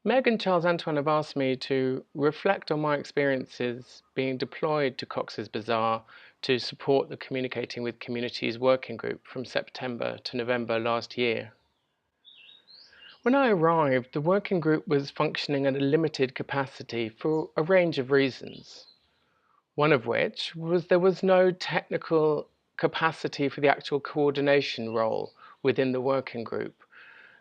Meg and Charles Antoine have asked me to reflect on my experiences being deployed to Cox's Bazar to support the Communicating with Communities working group from September to November last year. When I arrived, the working group was functioning at a limited capacity for a range of reasons. One of which was there was no technical capacity for the actual coordination role within the working group.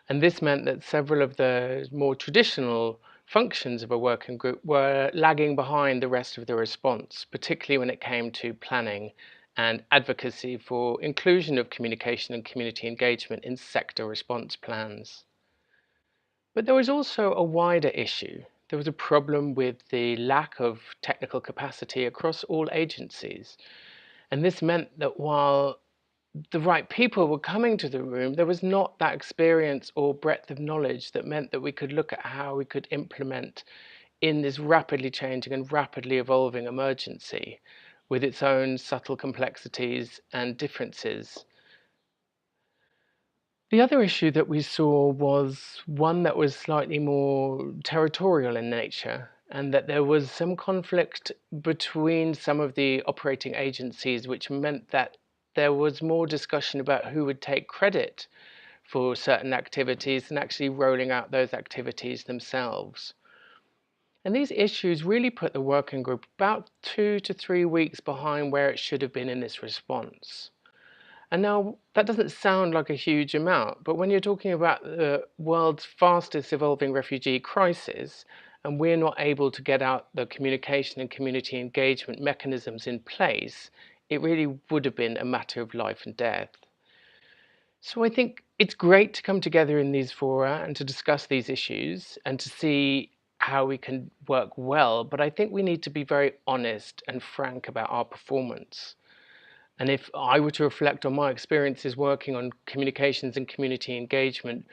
And this meant that several of the more traditional functions of a working group were lagging behind the rest of the response, particularly when it came to planning and advocacy for inclusion of communication and community engagement in sector response plans. But there was also a wider issue. There was a problem with the lack of technical capacity across all agencies. And this meant that while the right people were coming to the room, there was not that experience or breadth of knowledge that meant that we could look at how we could implement in this rapidly changing and rapidly evolving emergency with its own subtle complexities and differences. The other issue that we saw was one that was slightly more territorial in nature, and that there was some conflict between some of the operating agencies, which meant that there was more discussion about who would take credit for certain activities and actually rolling out those activities themselves. And these issues really put the working group about 2 to 3 weeks behind where it should have been in its response. And now that doesn't sound like a huge amount, but when you're talking about the world's fastest evolving refugee crisis, and we're not able to get out the communication and community engagement mechanisms in place, it really would have been a matter of life and death. So I think it's great to come together in these fora and to discuss these issues and to see how we can work well, but I think we need to be very honest and frank about our performance. And if I were to reflect on my experiences working on communications and community engagement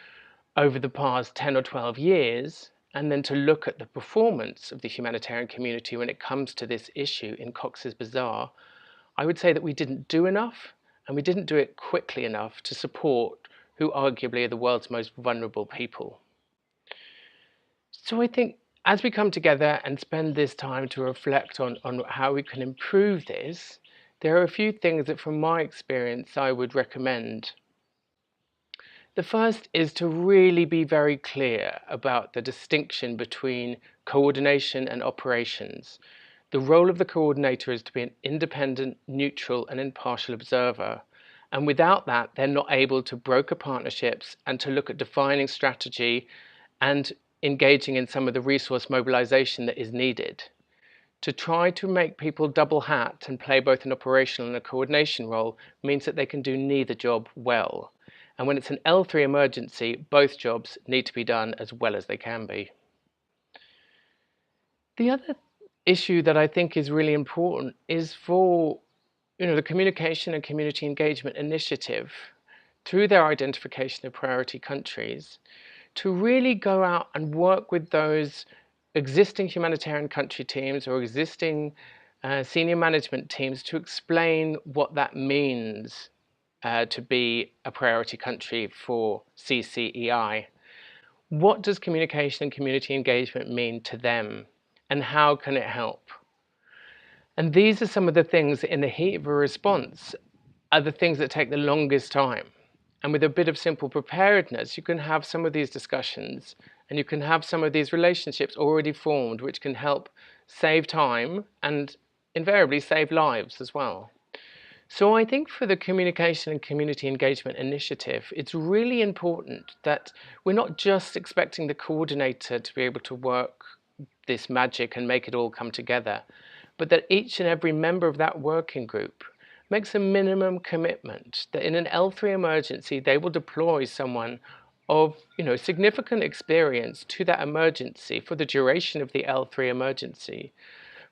over the past 10 or 12 years, and then to look at the performance of the humanitarian community when it comes to this issue in Cox's Bazar, I would say that we didn't do enough, and we didn't do it quickly enough to support who arguably are the world's most vulnerable people. So I think as we come together and spend this time to reflect on how we can improve this, there are a few things that from my experience I would recommend. The first is to really be very clear about the distinction between coordination and operations. The role of the coordinator is to be an independent, neutral and impartial observer. And without that, they're not able to broker partnerships and to look at defining strategy and engaging in some of the resource mobilization that is needed. To try to make people double hat and play both an operational and a coordination role means that they can do neither job well. And when it's an L3 emergency, both jobs need to be done as well as they can be. The other issue that I think is really important is for the Communication and Community Engagement Initiative, through their identification of priority countries, to really go out and work with those existing humanitarian country teams or existing senior management teams to explain what that means to be a priority country for CCEI. What does communication and community engagement mean to them, and how can it help? And these are some of the things in the heat of a response are the things that take the longest time. And with a bit of simple preparedness, you can have some of these discussions and you can have some of these relationships already formed, which can help save time and invariably save lives as well. So I think for the Communication and Community Engagement Initiative, it's really important that we're not just expecting the coordinator to be able to work this magic and make it all come together, but that each and every member of that working group makes a minimum commitment that in an L3 emergency, they will deploy someone of significant experience to that emergency for the duration of the L3 emergency,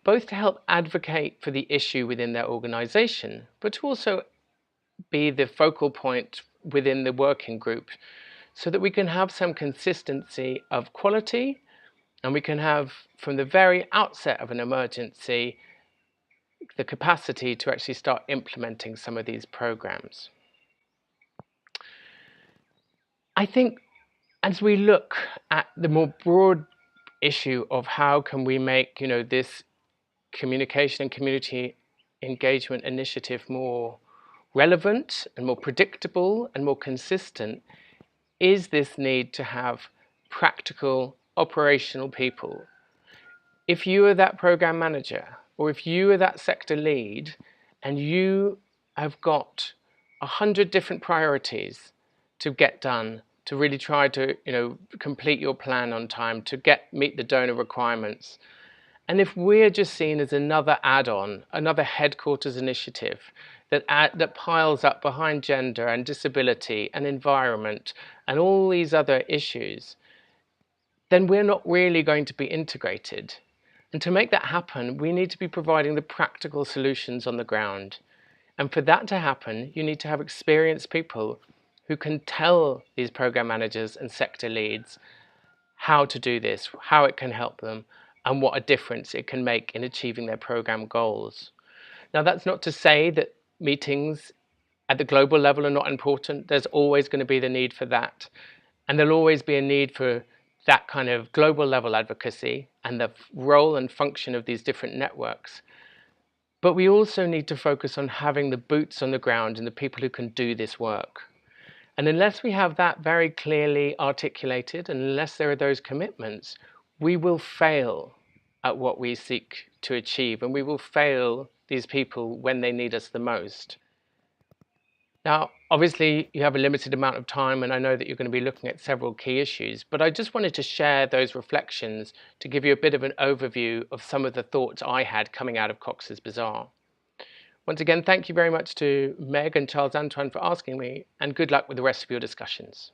both to help advocate for the issue within their organization, but to also be the focal point within the working group so that we can have some consistency of quality and we can have, from the very outset of an emergency, the capacity to actually start implementing some of these programs. I think As we look at the more broad issue of how can we make, this communication and community engagement initiative more relevant and more predictable and more consistent, is this need to have practical operational people. If you are that program manager or if you are that sector lead and you have got 100 different priorities to get done, to really try to complete your plan on time, to meet the donor requirements, and if we're just seen as another add-on, another headquarters initiative that piles up behind gender and disability and environment and all these other issues, then we're not really going to be integrated. And to make that happen, we need to be providing the practical solutions on the ground. And for that to happen, you need to have experienced people who can tell these program managers and sector leads how to do this, how it can help them, and what a difference it can make in achieving their program goals. Now, that's not to say that meetings at the global level are not important. There's always going to be the need for that. And there'll always be a need for that kind of global level advocacy and the role and function of these different networks. But we also need to focus on having the boots on the ground and the people who can do this work. And unless we have that very clearly articulated, and unless there are those commitments, we will fail at what we seek to achieve, and we will fail these people when they need us the most. Now, obviously, you have a limited amount of time, and I know that you're going to be looking at several key issues, but I just wanted to share those reflections to give you a bit of an overview of some of the thoughts I had coming out of Cox's Bazar. Once again, thank you very much to Meg and Charles Antoine for asking me, and good luck with the rest of your discussions.